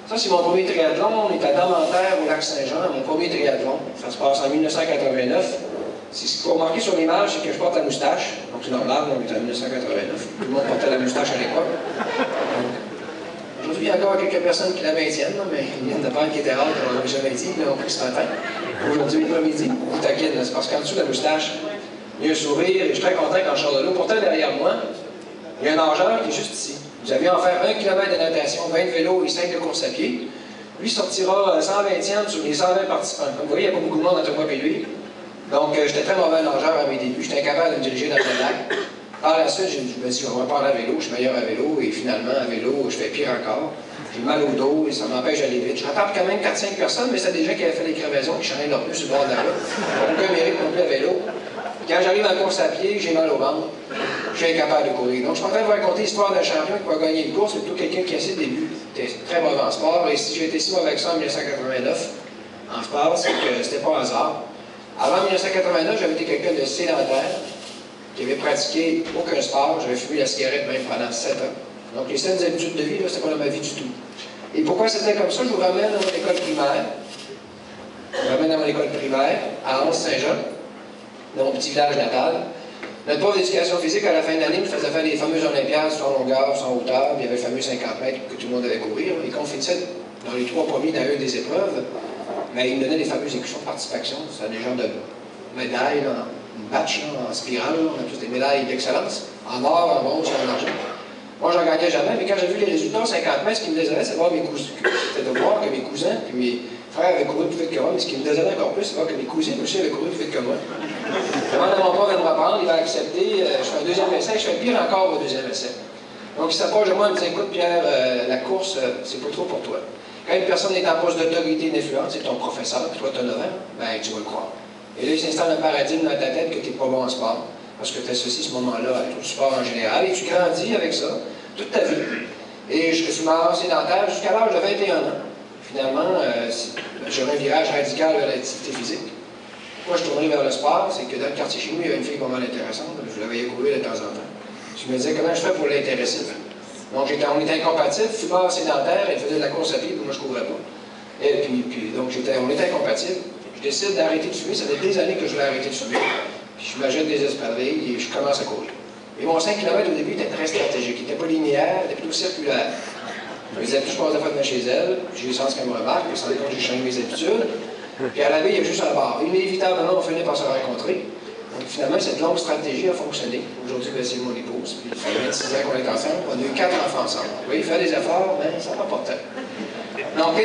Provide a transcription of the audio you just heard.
Ça, c'est mon premier triathlon. On est à Damantère, au lac Saint-Jean, mon premier triathlon. Ça se passe en 1989. Ce qu'il faut remarquer sur l'image, c'est que je porte la moustache. Donc c'est normal, on est en 1989. Tout le monde portait la moustache à l'époque. Aujourd'hui, il y a encore quelques personnes qui la maintiennent, mais il y en a pas qui étaient rares, qu'on n'avait jamais dit, mais on pris ce matin. Aujourd'hui, l'après-midi, vous taquine, c'est parce qu'en dessous de la moustache, il y a un sourire, et je suis très content quand je sors de l'eau. Pourtant, derrière moi, il y a un nageur qui est juste ici. Vous avez en faire 1 km de natation, 20 de vélo et 5 de course à pied. Lui sortira 120e sur les 120 participants. Comme vous voyez, il n'y a pas beaucoup de monde entre moi et lui. Donc, j'étais très mauvais nageur à mes débuts. J'étais incapable de me diriger dans le lac. Par la suite, je me dis, on va parler à vélo, je suis meilleur à vélo. Et finalement, à vélo, je fais pire encore. J'ai mal au dos et ça m'empêche d'aller vite. Je rattrape quand même 4-5 personnes, mais c'est des gens qui avaient fait des crevaisons, qui changeaient leur pneus sur le bord de la route. Aucun mérite non plus à vélo. Quand j'arrive en course à pied, j'ai mal au ventre. Je suis incapable de courir. Donc, je suis en train de vous raconter l'histoire d'un champion qui va gagner une course, c'est plutôt quelqu'un qui a ses débuts. Était très mauvais en sport. Et si j'ai été si mauvais que ça en 1989, en sport, c'est que c'était pas un hasard. Avant 1989, j'avais été quelqu'un de sédentaire, qui avait pratiqué aucun sport. J'avais fumé la cigarette même pendant 7 ans. Donc, les saines habitudes de vie, c'était pas dans ma vie du tout. Et pourquoi c'était comme ça? Je vous ramène à mon école primaire. Je vous ramène à mon école primaire, à Anse-Saint-Jean, dans mon petit village natal. Notre prof d'éducation physique, à la fin de l'année, nous faisait faire les fameuses Olympiades, sans longueur, sans hauteur, puis il y avait le fameux 50 mètres que tout le monde devait courir. Et quand on finissait dans les 3 premiers dans une des épreuves, mais il me donnait des fameuses écussons de participation. C'était des genres de médailles, là, une batch, là, en spirale, là. On a tous des médailles d'excellence, en or, en bronze et en argent. Moi, j'en gagnais jamais, mais quand j'ai vu les résultats, 50 mètres, ce qui me désolait, c'est de voir mes cousins. C'était de voir que mes cousins et mes frères avaient couru plus vite que moi, mais ce qui me désolait encore plus, c'est de voir que mes cousins aussi avaient couru plus vite que moi. Je demande à mon père de me reprendre, il va accepter. Je fais un deuxième essai, je fais pire encore au deuxième essai. Donc, il s'approche de moi, il me dit, écoute, Pierre, la course, c'est pas trop pour toi. Quand une personne est en poste d'autorité et d'influence, c'est ton professeur, puis toi, tu as 9 ans, ben, tu vas le croire. Et là, il s'installe un paradigme dans ta tête que tu n'es pas bon en sport, parce que tu associes ce moment-là à tout le sport en général, et tu grandis avec ça toute ta vie. Et je suis mort sédentaire jusqu'à l'âge de 21 ans. Finalement, j'aurais un virage radical vers l'activité physique. Pourquoi je tournerais vers le sport? C'est que dans le quartier chez nous, il y avait une fille pas mal intéressante, je la voyais courir de temps en temps. Je me disais, comment je fais pour l'intéresser? Donc, on était incompatibles, fumeur sédentaire, elle faisait de la course à pied, puis moi je ne courais pas. Et puis donc, on était incompatibles. Je décide d'arrêter de fumer, ça fait des années que je voulais arrêter de fumer. Puis je m'achète des espadrilles et je commence à courir. Et mon 5 km au début était très stratégique, il n'était pas linéaire, il était plutôt circulaire. Je me disais, plus je passe de fois devant chez elle, j'ai eu le sens qu'elle me remarque, puis sans compte, j'ai changé mes habitudes. Puis à la veille, il y avait juste un bar. Inévitablement, on finit par se rencontrer. Donc finalement, cette longue stratégie a fonctionné. Aujourd'hui, c'est mon épouse. Puis ça fait 26 ans qu'on est ensemble. On a eu 4 enfants ensemble. Oui, il fait des efforts, mais ça va pas tant. Donc,